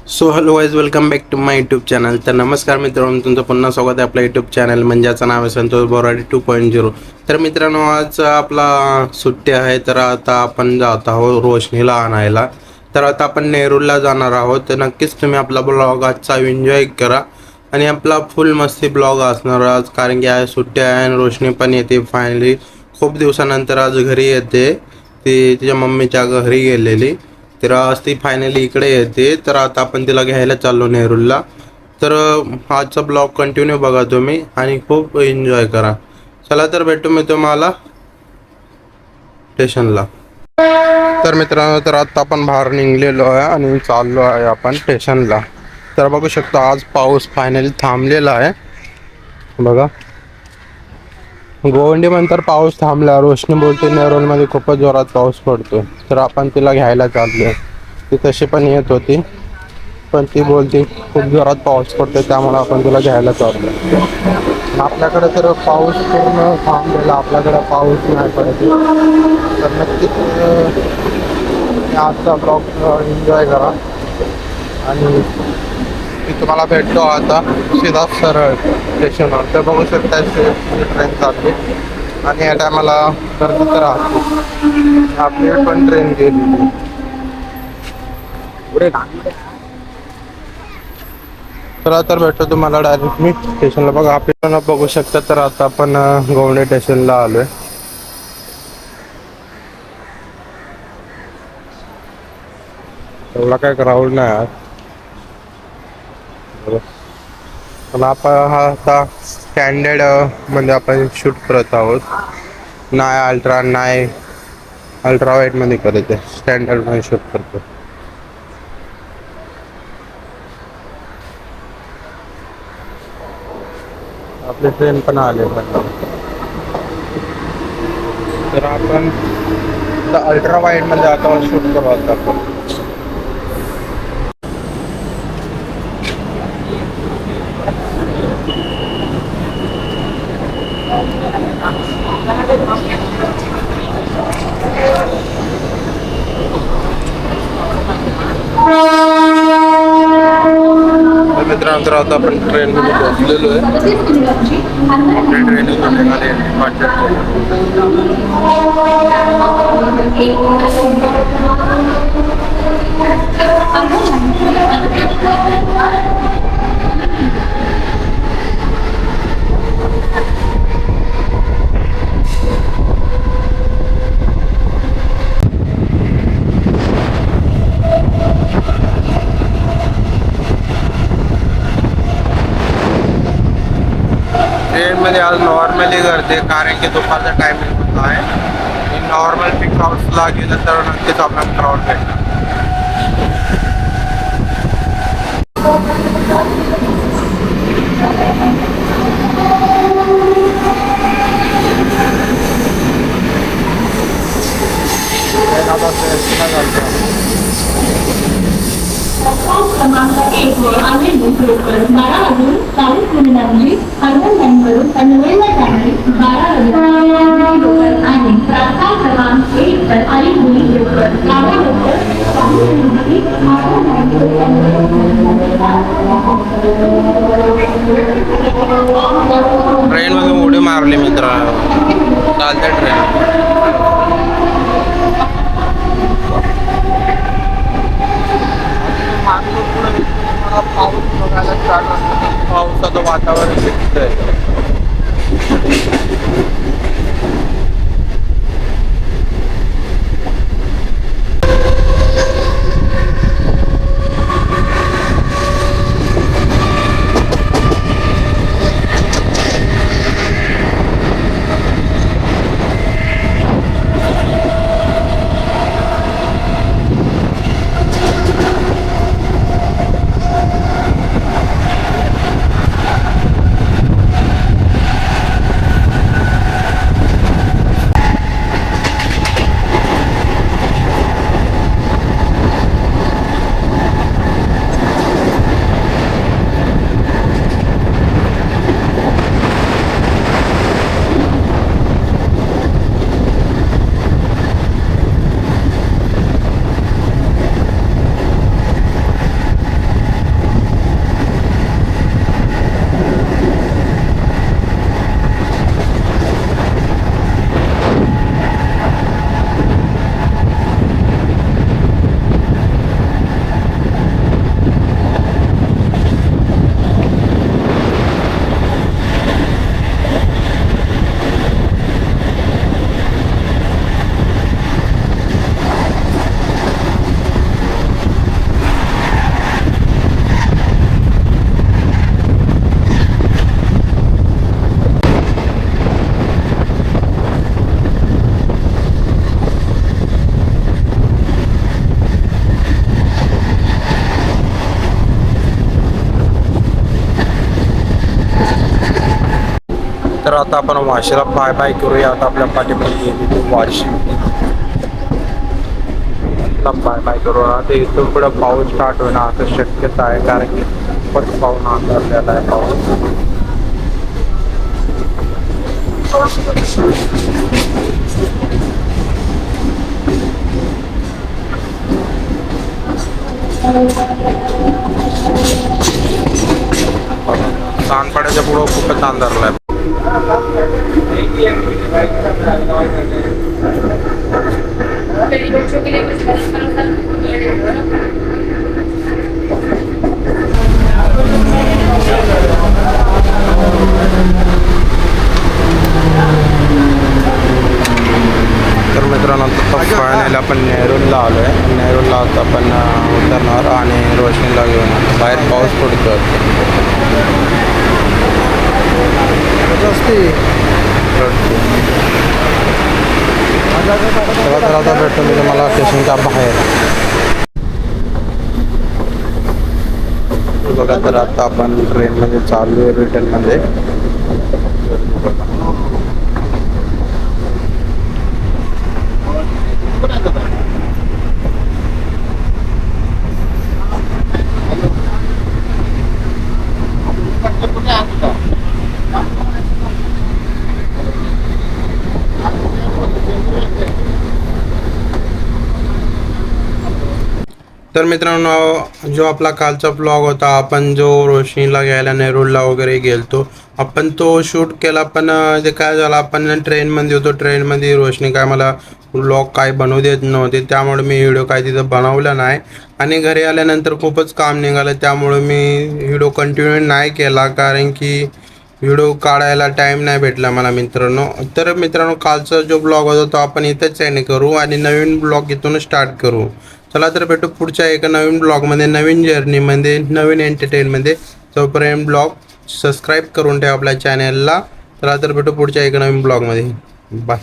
So hello guys welcome back to my YouTube channel. तर नमस्कार मित्रांनो, तुमचं पुन्हा स्वागत आहे आपल्या यूट्यूब चॅनल म्हणजे याचं नाव आहे संतोष बोराडे 2.0. तर मित्रांनो, आज आपला सुट्टी आहे, तर आता आपण जात आहोत रोशनीला आणायला. तर आता आपण नेरूरला जाणार आहोत. तर नक्कीच तुम्ही आपला ब्लॉग आजचा एन्जॉय करा आणि आपला फुल मस्ती ब्लॉग असणार आज, कारण की आज सुट्टी आहे आणि रोशनी पण येते फायनली. खूप दिवसानंतर आज घरी येते. ती तिच्या मम्मीच्या घरी गेलेली, तर आज ती फायनली इकडे येते. तर आता आपण तिला घ्यायला चाललो नेरूरला. तर आजचा ब्लॉग कंटिन्यू बघा तुम्ही आणि खूप एन्जॉय करा. चला तर भेटू मी तुम्हाला स्टेशनला. तर मित्रांनो, तर आता आपण बाहेर निघलेलो आहे आणि चाललो आहे आपण स्टेशनला. तर बघू शकतो आज पाऊस फायनली थांबलेला आहे. बघा, गोवंडीनंतर पाऊस थांबला. रोशनी बोलते नेरूरमध्ये खूपच जोरात पाऊस पडतो. तर आपण तिला घ्यायला चाललो. ती तशी पण येत होती, पण ती बोलते खूप जोरात पाऊस पडतो, त्यामुळे आपण तिला घ्यायला चाललो. आपल्याकडे तर पाऊस पूर्ण थांबलेला, आपल्याकडे पाऊस नाही पडत. तर नक्कीच आजचा ब्लॉग एन्जॉय करा आणि मी तुम्हाला भेटतो आता सीधा सरळ स्टेशनवर. तर बघू शकता ट्रेन चालली आणि या टायमाला गर्दी तर राहते. आपली पण ट्रेन गेली. चला तर भेटतो तुम्हाला डायरेक्ट मी स्टेशनला. बघा आपल्याला बघू शकता, तर आता आपण गोवंडी स्टेशनला आलोय. एवढा काय क्राऊड नाही आज. पण आपण हा आता स्टँडर्ड मध्ये आपण शूट करत आहोत. नाही अल्ट्रा, नाही अल्ट्रा वाईट मध्ये करत आहे, स्टँडर्ड मध्ये शूट करतो. आपली ट्रेन पण आले. तर आपण अल्ट्रा वाईड मध्ये आता शूट करू आता आपण. मित्रांनो, तर आता आपण ट्रेन मध्ये बसलेलो आहे. आपली ट्रेन ट्रेनमध्ये आज नॉर्मली गर्दी, कारण की दुपारचा टायमिंग आहे. नॉर्मल पिक आउट्सला गेलं तर नक्कीच आपल्याला क्राऊड भेटणार. क्रमांक 1 वर आम्ही लवकर 12 वाजून 40 मिनिटांची अर्बन लाईनवरून पनवेलला जाणारी 12 वाजून आणि प्लॅटफॉर्म क्रमांक 1 वर अलिमुली लवकर गावाबद्दल ट्रेन मध्ये उडी मारली मित्र. चालते ट्रेन. पाऊस बघायला स्टार्ट, पावसाचं वातावरण दिसतंय. तर आता आपण वाशीला बाय बाय करूया. आता आपल्या पाठीमध्ये गेलेली वाशी, बाय बाय करू. आता इथून पुढे पाऊस स्टार्ट होणं असं शक्यता आहे, कारण की खूपच पाऊस अंदाजलेला आहे पाऊस. सानपाड्याच्या पुढं खूपच अंधारला आहे. तर मित्रांनो आता फायनली आपण नेरूरला आलो आहे. नेरूरला आता आपण उतरणार आणि रोशनीला घेऊन बाहेर पाऊस पडतो. तर आता भेटतो मी तुम्हाला स्टेशनच्या बाहेर. बघा तर आता आपण ट्रेनमध्ये चालू आहे रिटर्नमध्ये. तर मित्रांनो, जो आपला कालचा ब्लॉग होता, आपण जो रोशनीला घ्यायला नेरूरला वगैरे गेलतो, आपण तो शूट केला. पण ते काय झालं, आपण ट्रेनमध्ये होतो. ट्रेनमध्ये रोशनी काय मला ब्लॉग काय बनवू देत नव्हते, त्यामुळे मी व्हिडिओ काय तिथं बनवला नाही. आणि घरी आल्यानंतर खूपच काम निघालं, त्यामुळे मी व्हिडिओ कंटिन्यू नाही केला, कारण की व्हिडिओ काढायला टाईम नाही भेटला मला मित्रांनो. तर मित्रांनो, कालचा जो ब्लॉग होता तो आपण इथंच एंड करू आणि नवीन ब्लॉग इथून स्टार्ट करू. चला तर भेटू पुढच्या एका नवीन ब्लॉगमध्ये, नवीन जर्नीमध्ये, नवीन एंटरटेनमध्ये. तोपर्यंत ब्लॉग सबस्क्राईब करून ठेवा आपल्या चॅनलला. चला तर भेटू पुढच्या एका नवीन ब्लॉगमध्ये. बाय.